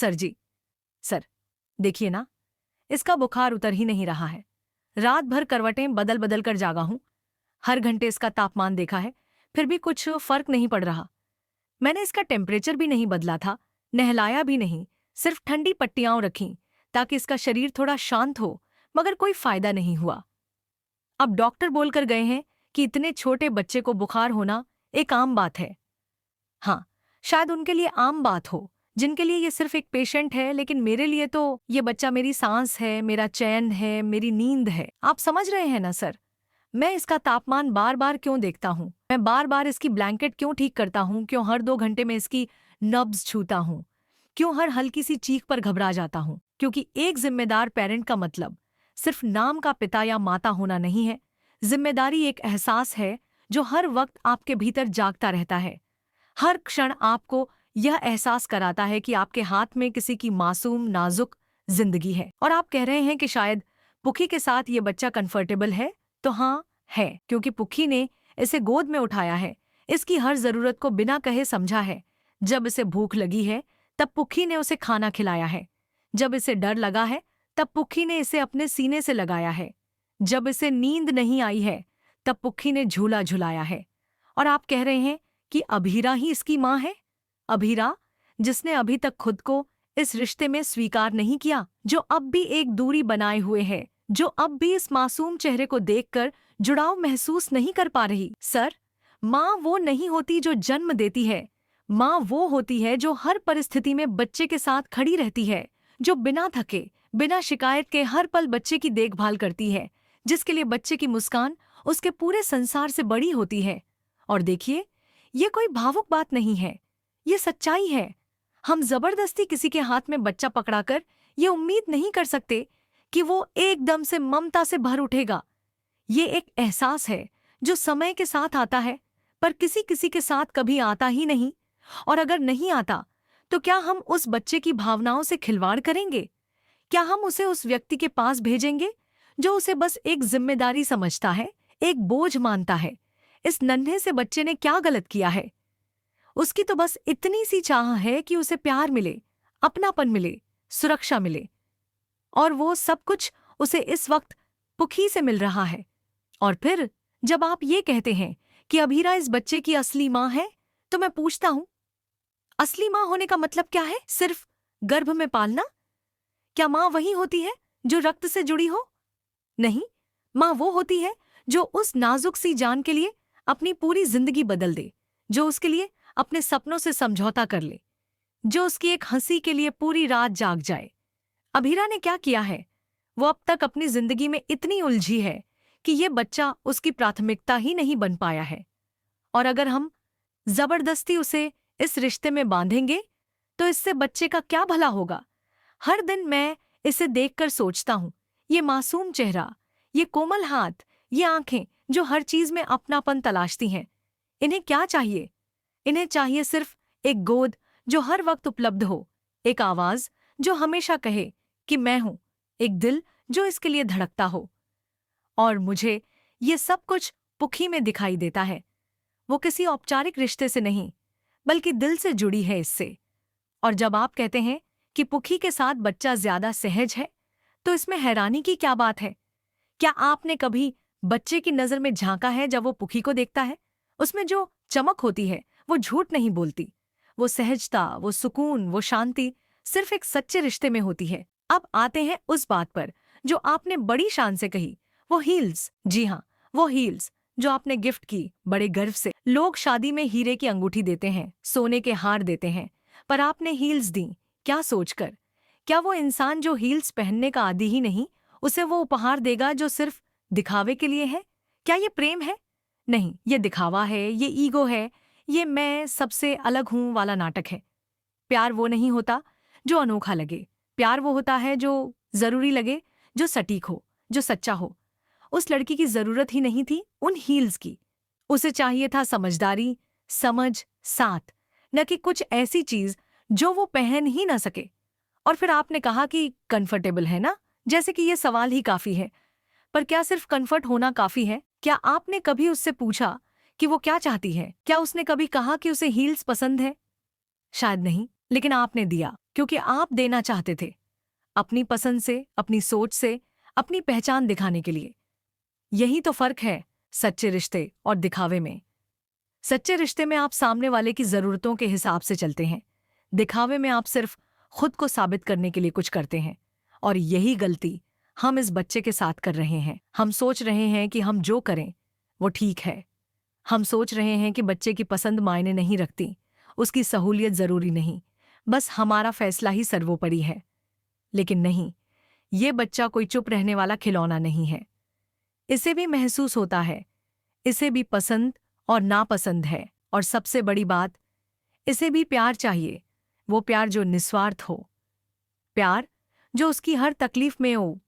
Sir जी, sir, देखिए ना, इसका बुखार उतर ही नहीं रहा है। रात भर करवटें बदल बदल कर जागा हूं। हर घंटे इसका तापमान देखा है, फिर भी कुछ फर्क नहीं पड़ रहा। मैंने इसका टेम्परेचर भी नहीं बदला था, नहलाया भी नहीं, सिर्फ ठंडी पट्टियां रखीं ताकि इसका शरीर थोड़ा शांत हो, मगर कोई फायदा नहीं हुआ। अब डॉक्टर बोलकर गए हैं कि इतने छोटे बच्चे को बुखार होना एक आम बात है। हाँ, शायद उनके लिए आम बात हो, जिनके लिए ये सिर्फ एक पेशेंट है, लेकिन मेरे लिए तो ये बच्चा मेरी सांस है, मेरा चैन है, मेरी नींद है। आप समझ रहे हैं ना सर? मैं इसका तापमान बार बार क्यों देखता हूँ? मैं बार बार इसकी ब्लैंकेट क्यों ठीक करता हूँ? क्यों हर 2 घंटे में इसकी नब्ज छूता हूँ? क्यों हर हल्की सी चीख पर घबरा जाता हूँ? क्योंकि एक जिम्मेदार पेरेंट का मतलब सिर्फ नाम का पिता या माता होना नहीं है। जिम्मेदारी एक एहसास है जो हर वक्त आपके भीतर जागता रहता है। हर क्षण आपको यह एहसास कराता है कि आपके हाथ में किसी की मासूम नाजुक जिंदगी है। और आप कह रहे हैं कि शायद पुखी के साथ ये बच्चा कंफर्टेबल है, तो हाँ है, क्योंकि पुखी ने इसे गोद में उठाया है, इसकी हर जरूरत को बिना कहे समझा है। जब इसे भूख लगी है तब पुखी ने उसे खाना खिलाया है। जब इसे डर लगा है तब पुखी ने इसे अपने सीने से लगाया है। जब इसे नींद नहीं आई है तब पुखी ने झूला झुलाया है। और आप कह रहे हैं कि अभीरा ही इसकी माँ है? अभीरा, जिसने अभी तक खुद को इस रिश्ते में स्वीकार नहीं किया, जो अब भी एक दूरी बनाए हुए है, जो अब भी इस मासूम चेहरे को देखकर जुड़ाव महसूस नहीं कर पा रही। सर, माँ वो नहीं होती जो जन्म देती है। माँ वो होती है जो हर परिस्थिति में बच्चे के साथ खड़ी रहती है, जो बिना थके, बिना शिकायत के हर पल बच्चे की देखभाल करती है, जिसके लिए बच्चे की मुस्कान उसके पूरे संसार से बड़ी होती है। और देखिए, ये कोई भावुक बात नहीं है, ये सच्चाई है। हम जबरदस्ती किसी के हाथ में बच्चा पकड़ाकर ये उम्मीद नहीं कर सकते कि वो एकदम से ममता से भर उठेगा। ये एक एहसास है जो समय के साथ आता है, पर किसी किसी के साथ कभी आता ही नहीं। और अगर नहीं आता, तो क्या हम उस बच्चे की भावनाओं से खिलवाड़ करेंगे? क्या हम उसे उस व्यक्ति के पास भेजेंगे जो उसे बस एक जिम्मेदारी समझता है, एक बोझ मानता है? इस नन्हे से बच्चे ने क्या गलत किया है? उसकी तो बस इतनी सी चाह है कि उसे प्यार मिले, अपनापन मिले, सुरक्षा मिले। और वो सब कुछ उसे इस वक्त पुखी से मिल रहा है। और फिर जब आप ये कहते हैं कि अभीरा इस बच्चे की असली माँ है, तो मैं पूछता हूँ, असली माँ होने का मतलब क्या है? सिर्फ गर्भ में पालना? क्या माँ वही होती है जो रक्त से जुड़ी हो? नहीं, माँ वो होती है जो उस नाजुक सी जान के लिए अपनी पूरी जिंदगी बदल दे, जो उसके लिए अपने सपनों से समझौता कर ले, जो उसकी एक हंसी के लिए पूरी रात जाग जाए। अभीरा ने क्या किया है? वो अब तक अपनी जिंदगी में इतनी उलझी है कि ये बच्चा उसकी प्राथमिकता ही नहीं बन पाया है। और अगर हम जबरदस्ती उसे इस रिश्ते में बांधेंगे, तो इससे बच्चे का क्या भला होगा? हर दिन मैं इसे देखकर सोचता हूँ, ये मासूम चेहरा, ये कोमल हाथ, ये आंखें जो हर चीज में अपनापन तलाशती हैं, इन्हें क्या चाहिए? इन्हें चाहिए सिर्फ एक गोद जो हर वक्त उपलब्ध हो, एक आवाज जो हमेशा कहे कि मैं हूं, एक दिल जो इसके लिए धड़कता हो। और मुझे ये सब कुछ पुखी में दिखाई देता है। वो किसी औपचारिक रिश्ते से नहीं, बल्कि दिल से जुड़ी है इससे। और जब आप कहते हैं कि पुखी के साथ बच्चा ज्यादा सहज है, तो इसमें हैरानी की क्या बात है? क्या आपने कभी बच्चे की नजर में झांका है जब वो पुखी को देखता है? उसमें जो चमक होती है वो झूठ नहीं बोलती। वो सहजता, वो सुकून, वो शांति सिर्फ एक सच्चे रिश्ते में होती है। अब आते हैं उस बात पर जो आपने बड़ी शान से कही, वो हील्स। जी हाँ, वो हील्स जो आपने गिफ्ट की बड़े गर्व से। लोग शादी में हीरे की अंगूठी देते हैं, सोने के हार देते हैं, पर आपने हील्स दी, क्या सोचकर? क्या वो इंसान जो हील्स पहनने का आदी ही नहीं, उसे वो उपहार देगा जो सिर्फ दिखावे के लिए है? क्या ये प्रेम है? नहीं, ये दिखावा है, ये ईगो है, ये मैं सबसे अलग हूं वाला नाटक है। प्यार वो नहीं होता जो अनोखा लगे। प्यार वो होता है जो जरूरी लगे, जो सटीक हो, जो सच्चा हो। उस लड़की की जरूरत ही नहीं थी उन हील्स की। उसे चाहिए था समझदारी, समझ, साथ, न कि कुछ ऐसी चीज जो वो पहन ही ना सके। और फिर आपने कहा कि कंफर्टेबल है ना, जैसे कि ये सवाल ही काफी है। पर क्या सिर्फ कंफर्ट होना काफी है? क्या आपने कभी उससे पूछा कि वो क्या चाहती है? क्या उसने कभी कहा कि उसे हील्स पसंद है? शायद नहीं, लेकिन आपने दिया क्योंकि आप देना चाहते थे, अपनी पसंद से, अपनी सोच से, अपनी पहचान दिखाने के लिए। यही तो फर्क है सच्चे रिश्ते और दिखावे में। सच्चे रिश्ते में आप सामने वाले की जरूरतों के हिसाब से चलते हैं, दिखावे में आप सिर्फ खुद को साबित करने के लिए कुछ करते हैं। और यही गलती हम इस बच्चे के साथ कर रहे हैं। हम सोच रहे हैं कि हम जो करें वो ठीक है। हम सोच रहे हैं कि बच्चे की पसंद मायने नहीं रखती, उसकी सहूलियत जरूरी नहीं, बस हमारा फैसला ही सर्वोपरि है। लेकिन नहीं, ये बच्चा कोई चुप रहने वाला खिलौना नहीं है। इसे भी महसूस होता है, इसे भी पसंद और नापसंद है। और सबसे बड़ी बात, इसे भी प्यार चाहिए, वो प्यार जो निस्वार्थ हो, प्यार जो उसकी हर तकलीफ में हो,